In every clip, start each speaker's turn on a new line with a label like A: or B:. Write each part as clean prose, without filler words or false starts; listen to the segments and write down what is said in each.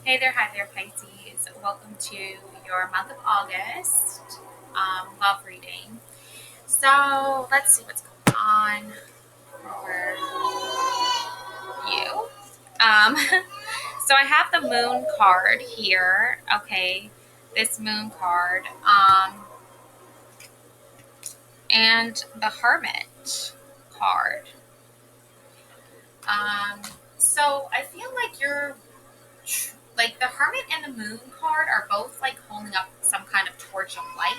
A: Hi there, Pisces. Welcome to your month of August love reading. So let's see what's going on for you. Um, so I have the Moon card here. Okay, this Moon card, and the Hermit card. Um, so I feel like like the Hermit and the Moon card are both like holding up some kind of torch of light.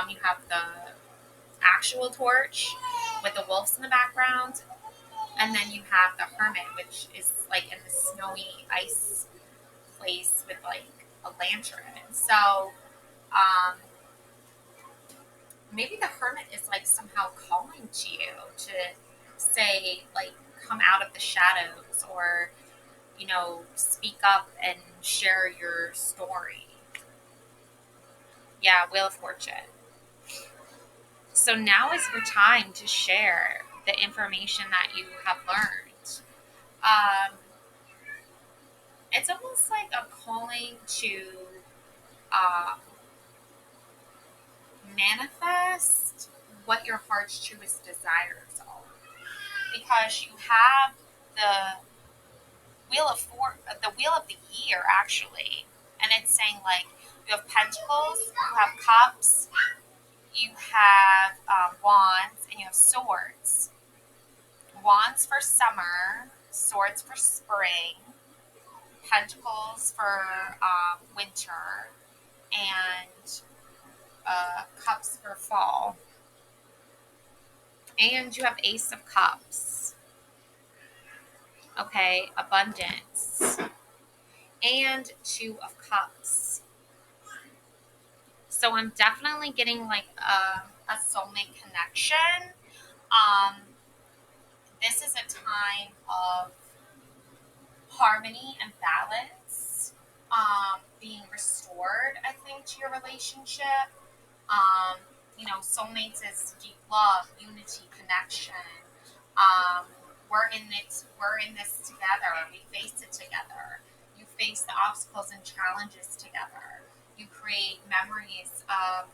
A: You have the actual torch with the wolves in the background, and then you have the Hermit, which is like in the snowy ice place with like a lantern. So um, maybe the Hermit is like somehow calling to you to say like come out of the shadows or speak up and share your story. Yeah, Wheel of Fortune. So now is your time to share the information that you have learned. Um, it's almost like a calling to uh, manifest what your heart's truest desires are, because you have the the wheel of the year actually, and it's saying like you have pentacles, you have cups, you have wands, and you have swords. Wands for summer, swords for spring, pentacles for winter, and cups for fall. And you have Ace of Cups. Okay, abundance. And Two of Cups. So I'm definitely getting like a soulmate connection. Um, this is a time of harmony and balance being restored, I think, to your relationship. Um, soulmates is deep love, unity, connection. Um, we're in this together. We face it together. You face the obstacles and challenges together. You create memories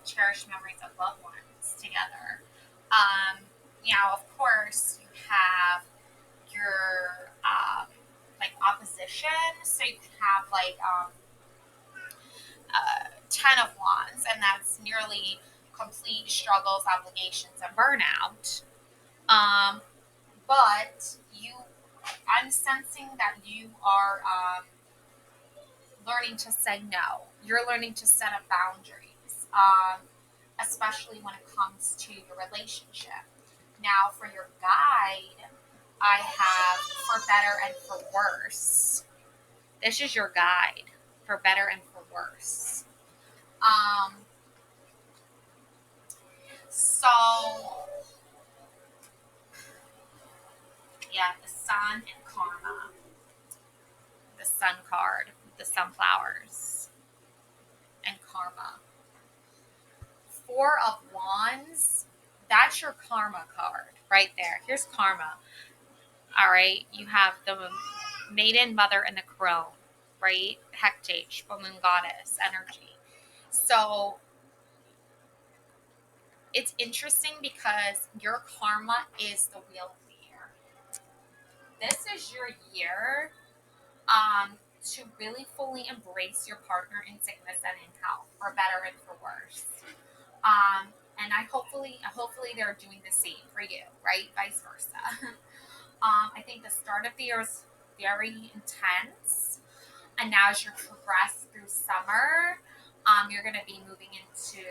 A: cherished memories of loved ones together. Um, of course, you have your like opposition. So you can have like 10 of Wands, and that's nearly complete struggles, obligations, and burnout. Um, but I'm sensing that you are learning to say no. You're learning to set up boundaries, especially when it comes to your relationship. Now, for your guide, I have for better and for worse. This is your guide for better and for worse. Um, so, yeah, the sun and karma, the sun card, the sunflowers, and karma. Four of Wands, that's your karma card right there. Here's karma. All right, you have the maiden, mother, and the crone, right? Hecate, woman goddess energy. So it's interesting because your karma is the wheel of the year. This is your year to really fully embrace your partner in sickness and in health, for better and for worse. And hopefully they're doing the same for you, right? Vice versa. I think the start of the year is very intense, and now as you progress through summer, you're going to be moving into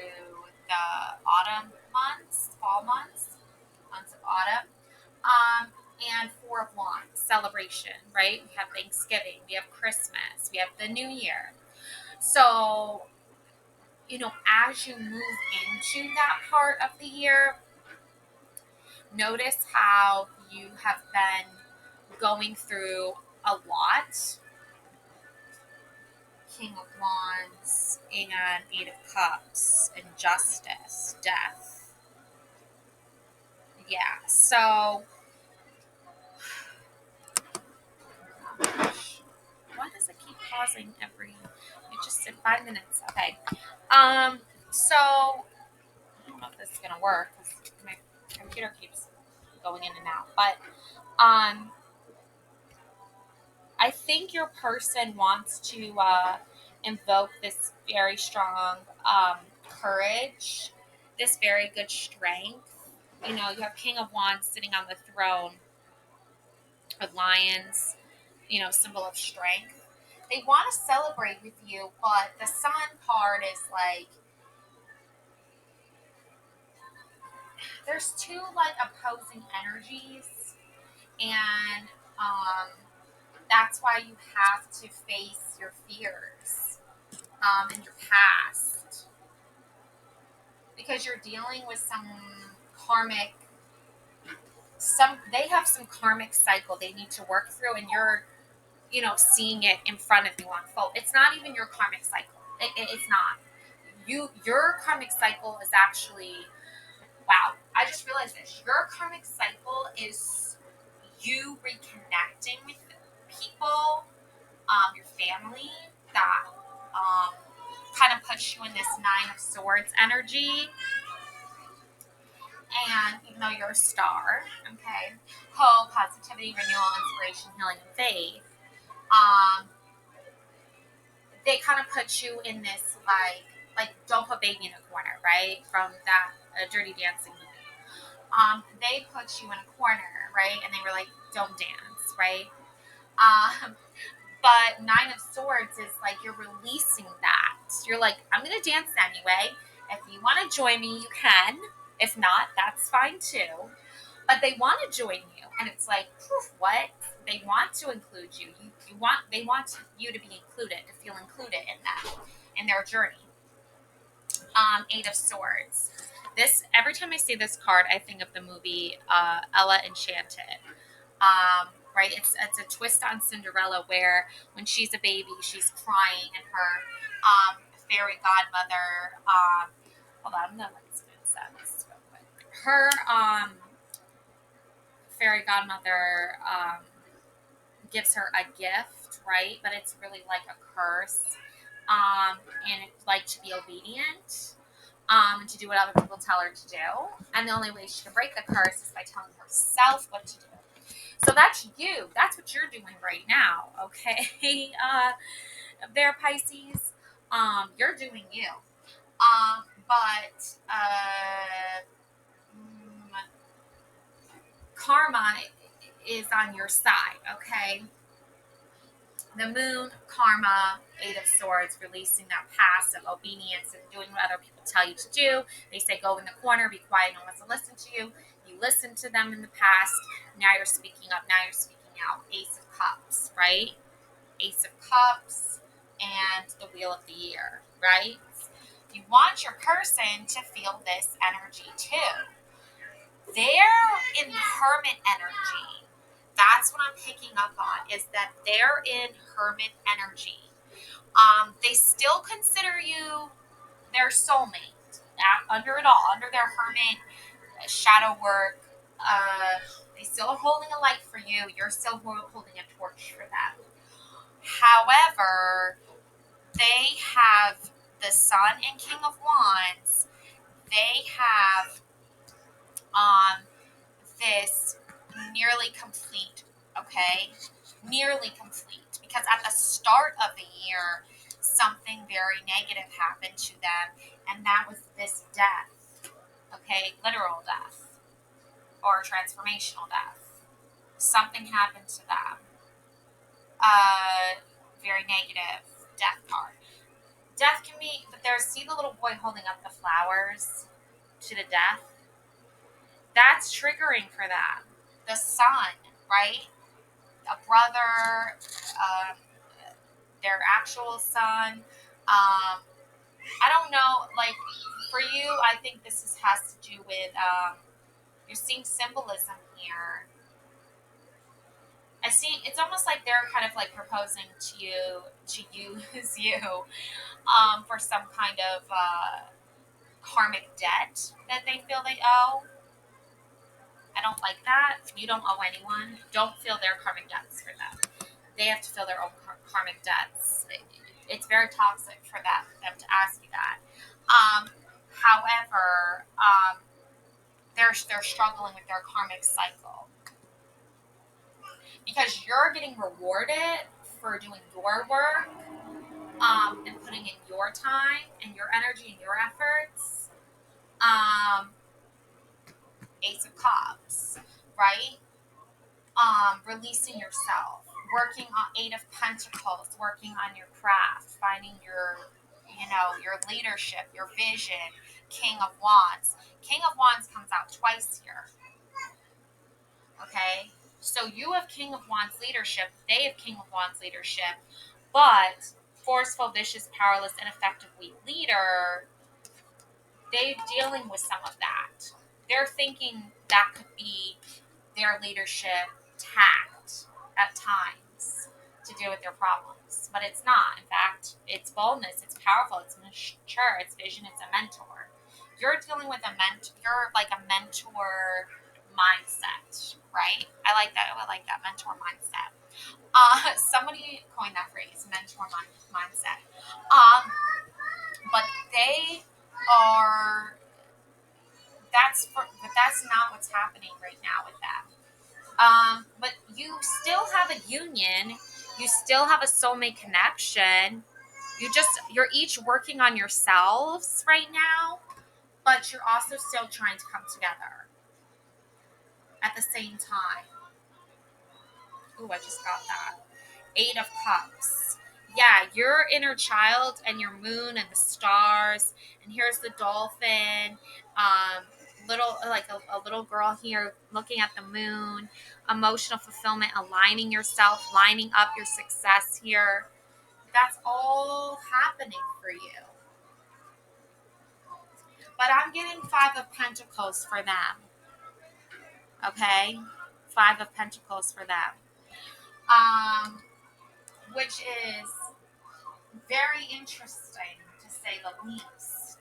A: the autumn months, fall months of autumn. Um, and Four of Wands, celebration, right? We have Thanksgiving, we have Christmas, we have the New Year. So, as you move into that part of the year, notice how you have been going through a lot. King of Wands and Eight of Cups and Justice, Death. Yeah, so why does it keep pausing every. You just did 5 minutes. Okay. So I don't know if this is gonna work because my computer keeps going in and out. But um, I think your person wants to invoke this very strong courage, this very good strength. You know, you have King of Wands sitting on the throne with lions, you know, symbol of strength. They want to celebrate with you, but the Sun card is like there's two like opposing energies, and um, that's why you have to face your fears in your past because you're dealing with some karmic they have some karmic cycle they need to work through, and you're, you know, seeing it in front of you unfold. It's not even your karmic cycle. It's not. Your karmic cycle is actually, wow, I just realized this. Your karmic cycle is you reconnecting with people, your family that kind of puts you in this Nine of Swords energy. And even though you're a star, okay, hope, positivity, renewal, inspiration, healing, and faith, um, they kind of put you in this like don't put baby in a corner, right? From that Dirty Dancing movie. They put you in a corner, right? And they were like, don't dance, right? Um, but Nine of Swords is like you're releasing that. You're like, I'm gonna dance anyway. If you want to join me, you can. If not, that's fine too. But they want to join you, and it's like, what? They want to include you. They want you to be included, to feel included in that, in their journey. Eight of Swords. This every time I see this card, I think of the movie Ella Enchanted. Right, it's a twist on Cinderella where when she's a baby, she's crying, and her fairy godmother. Hold on, I'm gonna let this sense real quick. Her fairy godmother gives her a gift, right? But it's really like a curse. And it's like to be obedient, and to do what other people tell her to do. And the only way she can break the curse is by telling herself what to do. So that's you. That's what you're doing right now, okay? There, Pisces. You're doing you. But karma is on your side, okay? The moon, karma, Eight of Swords, releasing that passive obedience and doing what other people tell you to do. They say go in the corner, be quiet, no one wants to listen to you. You listened to them in the past. Now you're speaking up. Now you're speaking out. Ace of Cups, right? Ace of Cups and the Wheel of the Year, right? You want your person to feel this energy too. They're in hermit energy. That's what I'm picking up on, is that they're in hermit energy. They still consider you their soulmate under it all, under their hermit shadow work. They still are holding a light for you. You're still holding a torch for them. However, they have the Sun and King of Wands. They have this nearly complete, okay? Nearly complete. Because at the start of the year, something very negative happened to them, and that was this death, okay? Literal death or transformational death. Something happened to them. Very negative death card. Death can be, but there's, see the little boy holding up the flowers to the death? That's triggering for them. The Sun, right? A brother, their actual son. I don't know. Like for you, I think has to do with you're seeing symbolism here. I see. It's almost like they're kind of like proposing to use you for some kind of karmic debt that they feel they owe. I don't like that. You don't owe anyone. Don't feel their karmic debts for them. They have to fill their own karmic debts. It's very toxic for them to ask you that. However, they're struggling with their karmic cycle because you're getting rewarded for doing your work, and putting in your time and your energy and your efforts. Um, Ace of Cups, right? Releasing yourself, working on Eight of Pentacles, working on your craft, finding your leadership, your vision. King of Wands. King of Wands comes out twice here. Okay, so you have King of Wands leadership. They have King of Wands leadership, but forceful, vicious, powerless, ineffective, weak leader. They're dealing with some of that. They're thinking that could be their leadership tact at times to deal with their problems, but it's not. In fact, it's boldness, it's powerful, it's mature, it's vision, it's a mentor. You're dealing with you're like a mentor mindset, right? I like that. I like that mentor mindset. Somebody coined that phrase, mindset. But they are. But that's not what's happening right now with them. But you still have a union. You still have a soulmate connection. You're each working on yourselves right now, but you're also still trying to come together at the same time. Ooh, I just got that. Eight of Cups. Yeah, your inner child and your moon and the stars. And here's the dolphin. Little like a little girl here looking at the moon. Emotional fulfillment, aligning yourself, lining up your success here. That's all happening for you. But I'm getting Five of Pentacles for them. Okay? Five of Pentacles for them. Which is very interesting to say the least.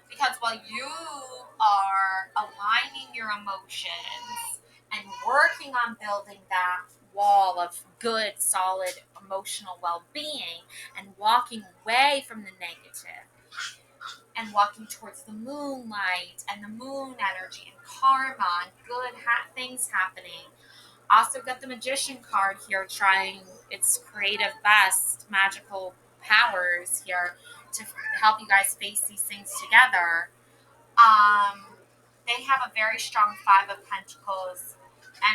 A: Because while you are aligning your emotions and working on building that wall of good, solid emotional well-being and walking away from the negative and walking towards the moonlight and the moon energy and karma and good things happening. Also got the Magician card here trying its creative best magical powers here to help you guys face these things together. They have a very strong Five of Pentacles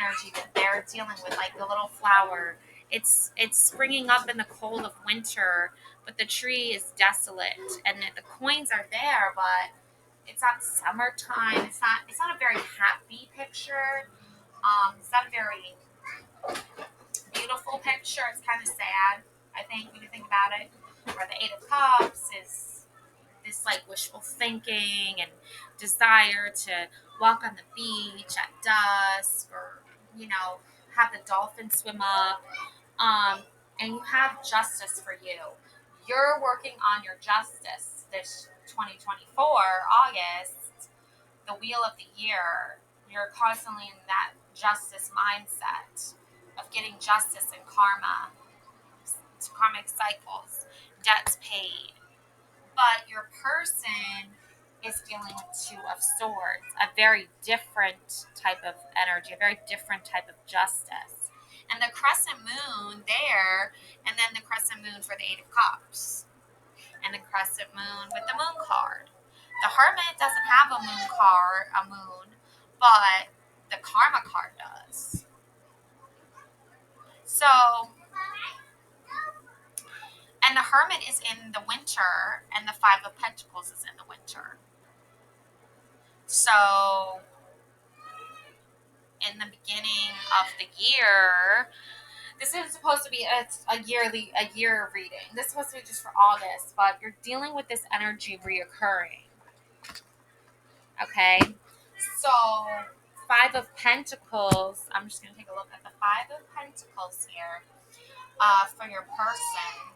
A: energy that they're dealing with, like the little flower. It's springing up in the cold of winter, but the tree is desolate, and the coins are there, but it's not summertime. It's not a very happy picture. It's not a very beautiful picture. It's kind of sad, I think, when you think about it. Where the Eight of Cups is this like wishful thinking and desire to walk on the beach at dusk, or have the dolphin swim up. And you have justice for you. You're working on your justice this 2024 August, the wheel of the year. You're constantly in that justice mindset of getting justice and karma, karmic cycles, debts paid. But your person is dealing with Two of Swords, a very different type of energy, a very different type of justice. And the crescent moon there, and then the crescent moon for the Eight of Cups, and the crescent moon with the moon card. The Hermit doesn't have a moon, but the Karma card does. So, and the Hermit is in the winter, and the Five of Pentacles is in the winter. So, in the beginning of the year, this is supposed to be a year reading. This is supposed to be just for August, but you're dealing with this energy reoccurring. Okay, so Five of Pentacles. I'm just going to take a look at the Five of Pentacles here for your person.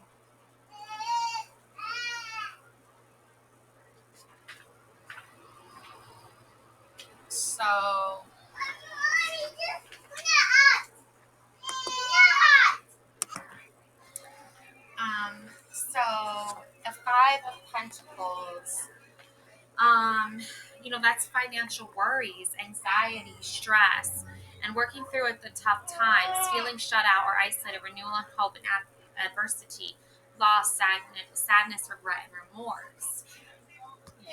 A: So So the Five of Pentacles, that's financial worries, anxiety, stress, and working through it the tough times, feeling shut out or isolated, renewal and hope and adversity, loss, sadness, regret, and remorse.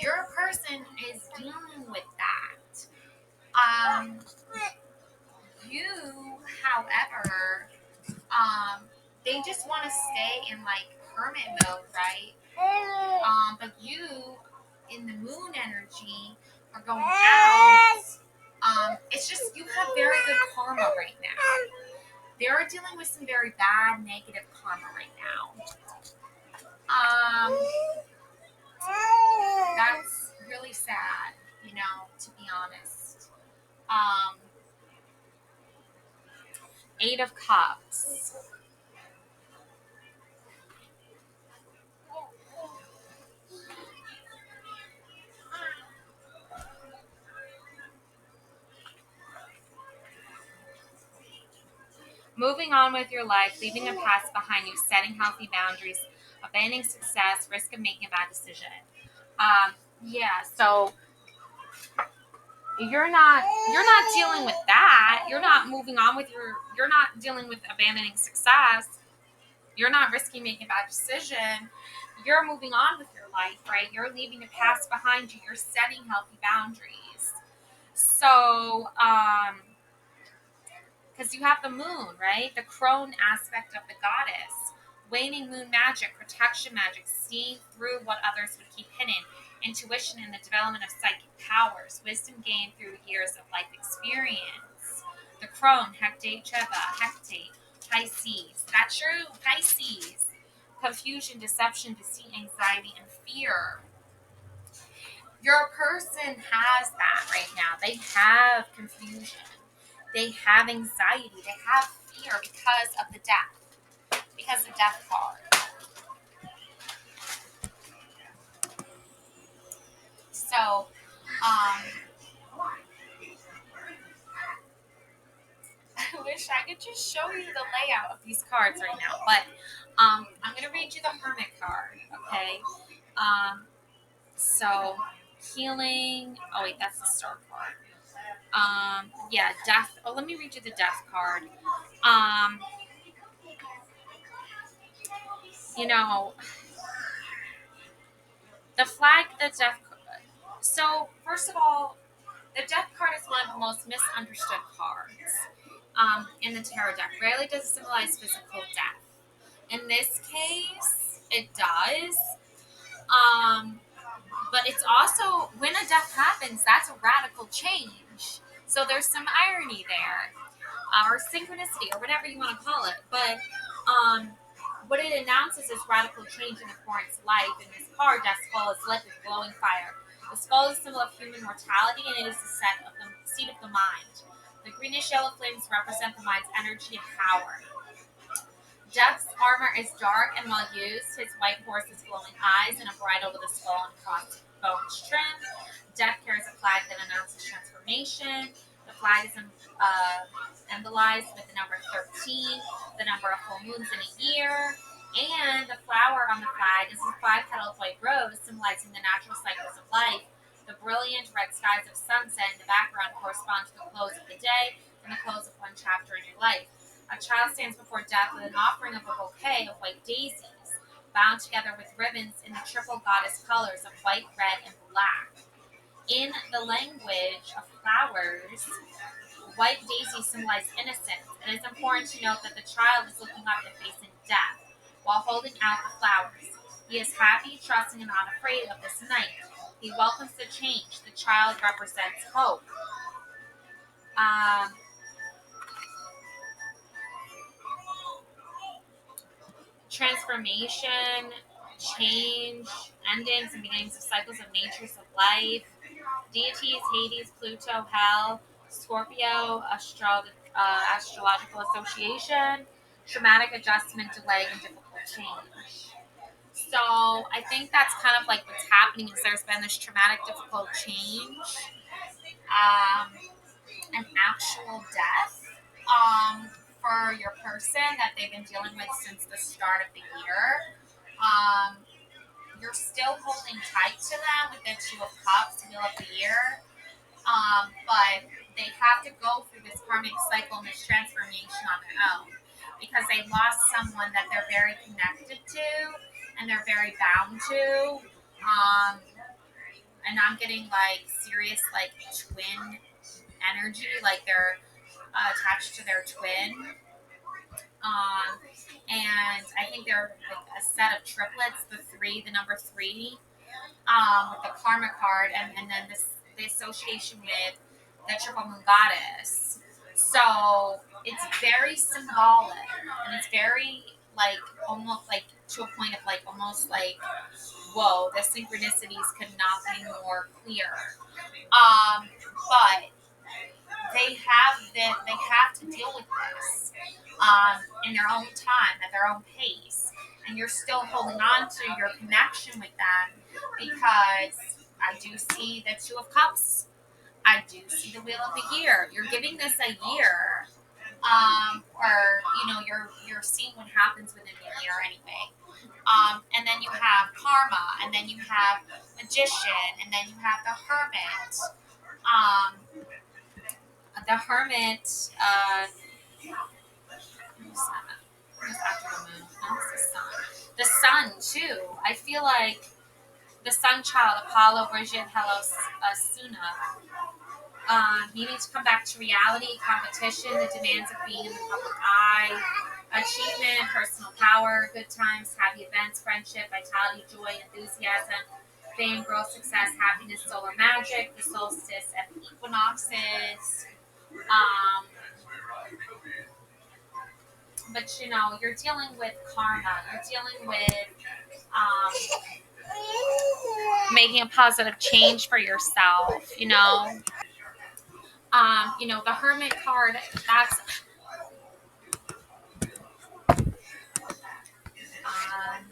A: Your person is dealing with that. Um, you, however, they just want to stay in like hermit mode, right? But you, in the moon energy, are going out. It's just you have very good karma right now. They're dealing with some very bad, negative karma right now. Um, that's really sad, to be honest. Um, Eight of Cups. Moving on with your life, leaving the past behind you, setting healthy boundaries, abandoning success, risk of making a bad decision. Yeah, so you're not dealing with that. You're not moving on with you're not dealing with abandoning success. You're not risking making a bad decision. You're moving on with your life, right? You're leaving the past behind you. You're setting healthy boundaries. So, because you have the moon, right? The crone aspect of the goddess. Waning moon magic, protection magic, seeing through what others would keep hidden, intuition and the development of psychic powers, wisdom gained through years of life experience. The crone, Hecate Cheva, Hecate, Pisces. That's your Pisces. Confusion, deception, deceit, anxiety, and fear. Your person has that right now. They have confusion. They have anxiety. They have fear because of the death. Because the death card. So, I wish I could just show you the layout of these cards right now. But I'm going to read you the Hermit card, okay? So, healing. Oh, wait, that's the Star card. Yeah, death. Oh, let me read you the death card. Um, you know, the flag, the death. So, first of all, the death card is one of the most misunderstood cards in the tarot deck. Rarely does it symbolize physical death. In this case, it does. Um, but it's also, when a death happens, that's a radical change. So there's some irony there, or synchronicity, or whatever you want to call it. But what it announces is radical change in the current's life. In this card, Death's Skull is lit with glowing fire. The skull is a symbol of human mortality, and it is the seat of the mind. The greenish yellow flames represent the mind's energy and power. Death's armor is dark and well used. His white horse has glowing eyes and a bridle with a skull and crossbones trim. Death carries a flag that announces transformation. The flag is embolized with the number 13, the number of full moons in a year, and the flower on the flag is a five-petaled white rose, symbolizing the natural cycles of life. The brilliant red skies of sunset in the background correspond to the close of the day and the close of one chapter in your life. A child stands before death with an offering of a bouquet of white daisies, bound together with ribbons in the triple goddess colors of white, red, and black. In the language of flowers, white daisies symbolize innocence. It is important to note that the child is looking up and facing death while holding out the flowers. He is happy, trusting, and not afraid of this night. He welcomes the change. The child represents hope. Um, Transformation, change, endings and beginnings of cycles of natures of life. Deities, Hades, Pluto, Hell, Scorpio, astrological association, traumatic adjustment, delay, and difficult change. So I think that's kind of like what's happening is there's been this traumatic, difficult change, an actual death. for your person that they've been dealing with since the start of the year. Um, you're still holding tight to them with the Two of Cups, Wheel of the Year. But they have to go through this karmic cycle and this transformation on their own because they lost someone that they're very connected to and they're very bound to. And I'm getting like serious like twin energy, like they're attached to their twin. Um, and I think they're like a set of triplets, the number three, with the karma card, and then the association with the triple moon goddess. So it's very symbolic, and it's very like almost like to a point of like almost like whoa, the synchronicities could not be more clear. But they have to deal with this in their own time, at their own pace, and you're still holding on to your connection with them because I do see the Two of Cups. I do see the Wheel of the Year. You're giving this a year, or you're seeing what happens within the year anyway. And then you have Karma, and then you have Magician, and then you have the Hermit. Um, the Hermit. Who's after the moon? No, it's the sun. The sun too. I feel like the sun child, Apollo, Bridget, Hellos, Suna, needing to come back to reality, competition, the demands of being in the public eye, achievement, personal power, good times, happy events, friendship, vitality, joy, enthusiasm, fame, growth, success, happiness, solar magic, the solstice, and the equinoxes. Um, but you're dealing with karma. You're dealing with um, making a positive change for yourself. The Hermit card. That's um,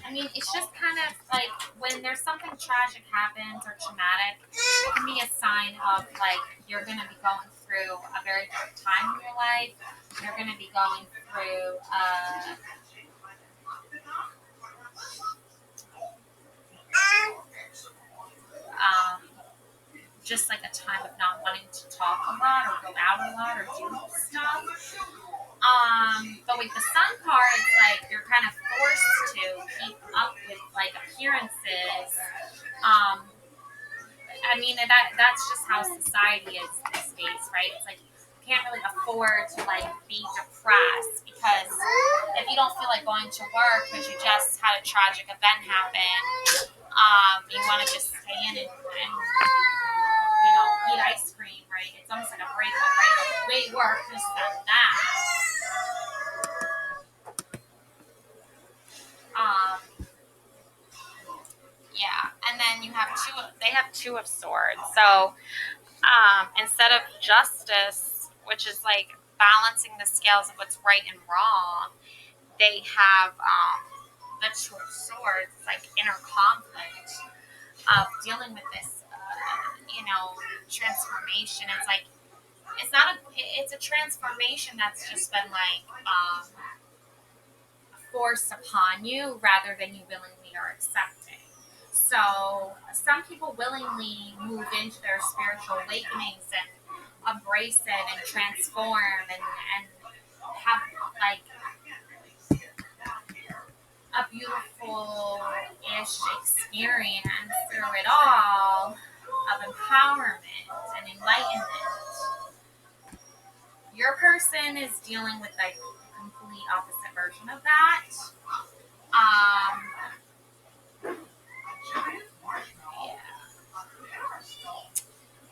A: I mean, it's just kind of like when there's something tragic happens or traumatic, it can be a sign of like you're going to be going through a very dark time in your life. You're going to be going through um, just like a time of not wanting to talk a lot or go out a lot or do stuff. But with the sun card, it's like you're kind of forced to keep up with like appearances. Um, I mean, that's just how society is these days, right? It's like you can't really afford to like be depressed because if you don't feel like going to work because you just had a tragic event happen, you want to just stay in and eat ice cream, right? It's almost like a breakup, right? Wait, work, this, that. Um, yeah, and then you have two. They have Two of Swords. So instead of justice, which is like balancing the scales of what's right and wrong, they have the Two of Swords, like inner conflict of dealing with this, transformation. It's like it's not a. It's a transformation that's just been like forced upon you rather than you willingly are accepting. So some people willingly move into their spiritual awakenings and embrace it and transform and have like a beautiful-ish experience through it all of empowerment and enlightenment. Your person is dealing with like a complete opposite version of that. Um,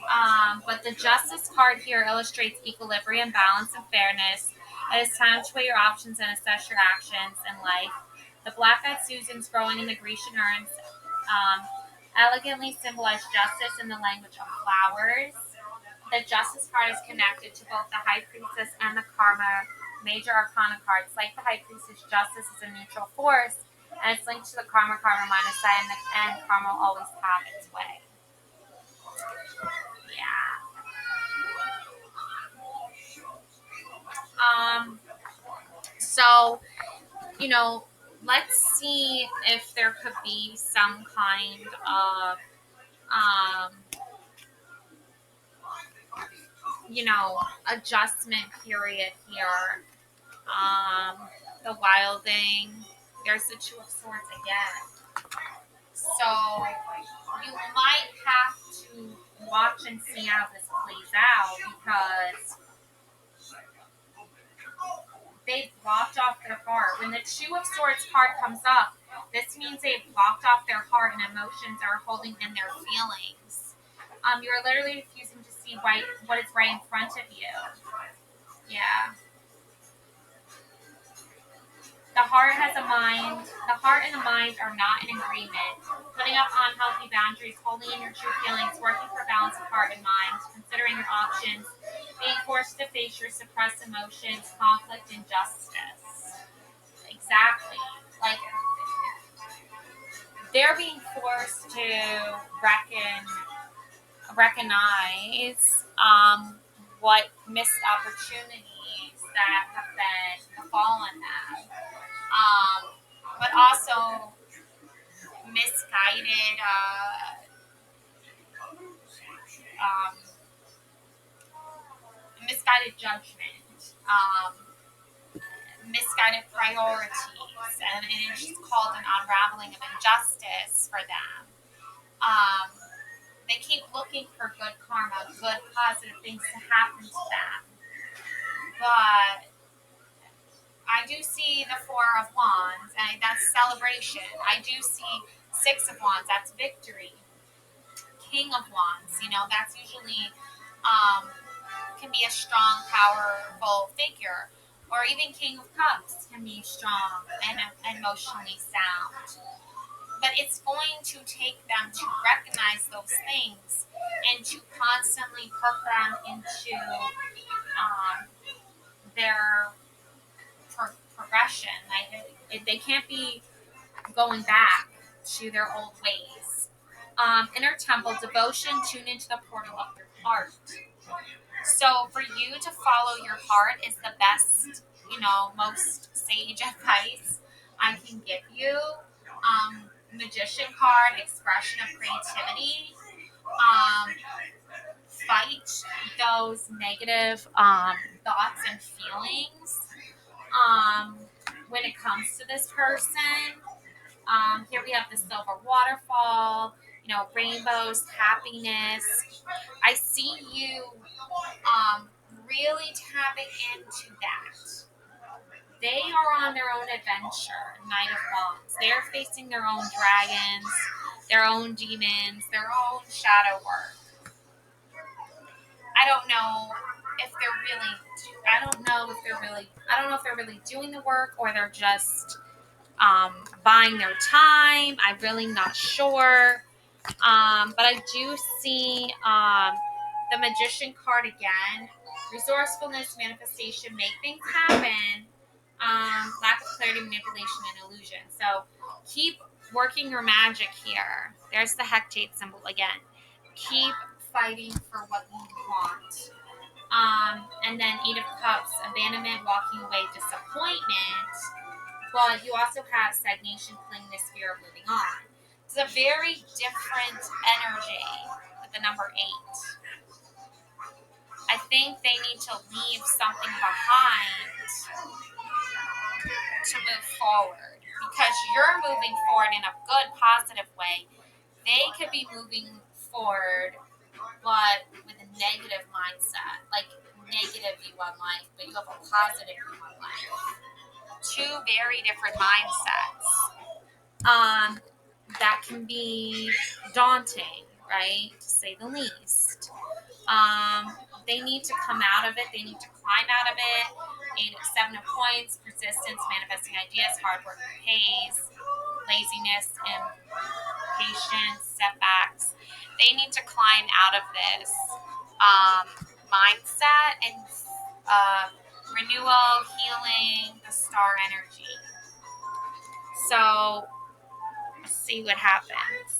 A: yeah. But the Justice card here illustrates equilibrium, balance, and fairness. It is time to weigh your options and assess your actions in life. The black-eyed Susans growing in the Grecian urns elegantly symbolize justice in the language of flowers. The Justice card is connected to both the High Priestess and the Karma major arcana cards. Like the High Priestess, justice is a neutral force, and it's linked to the Karma minus sign, and Karma will always have its way. So, let's see if there could be some kind of, um, adjustment period here. The wilding, there's the Two of Swords again. So you might have to watch and see how this plays out because they've blocked off their heart. When the Two of Swords card comes up, this means they've blocked off their heart and emotions are holding in their feelings. You're literally refusing to see what is right in front of you. Yeah. The heart has a mind. The heart and the mind are not in agreement. Putting up unhealthy boundaries, holding in your true feelings, working for balance of heart and mind, considering your options, being forced to face your suppressed emotions, conflict, injustice. Exactly. Like, they're being forced to recognize what missed opportunities that have been fallen them. But also misguided um, misguided judgment, misguided priorities, and it's just called an unraveling of injustice for them. Um, they keep looking for good karma, good positive things to happen to them. But I do see the Four of Wands, and that's celebration. I do see Six of Wands, that's victory. King of Wands, that's usually can be a strong, powerful figure. Or even King of Cups can be strong and emotionally sound. But it's going to take them to recognize those things and to constantly put them into their progression. Like, they can't be going back to their old ways. Inner temple devotion, tune into the portal of your heart. So for you to follow your heart is the best, most sage advice I can give you. Magician card, expression of creativity. Um, Fight those negative thoughts and feelings when it comes to this person. Here we have the silver waterfall, rainbows, happiness. I see you really tapping into that. They are on their own adventure, Knight of Wands. They're facing their own dragons, their own demons, their own shadow work. I don't know if they're really. I don't know if they're really doing the work or they're just buying their time. I'm really not sure. But I do see the Magician card again. Resourcefulness, manifestation, make things happen. Lack of clarity, manipulation, and illusion. So keep working your magic here. There's the hectate symbol again. Keep fighting for what you want. And then Eight of Cups, abandonment, walking away, disappointment. But you also have stagnation, clinginess, fear of moving on. It's a very different energy with the number 8. I think they need to leave something behind to move forward because you're moving forward in a good, positive way. They could be moving forward, but with a negative mindset, like negative view on life, but you have a positive view on life. Two very different mindsets. That can be daunting, right? To say the least. They need to come out of it. They need to climb out of it. 7 of Coins, persistence, manifesting ideas, hard work pays, laziness, impatience, setbacks. They need to climb out of this mindset and renewal, healing, the star energy. So, see what happens.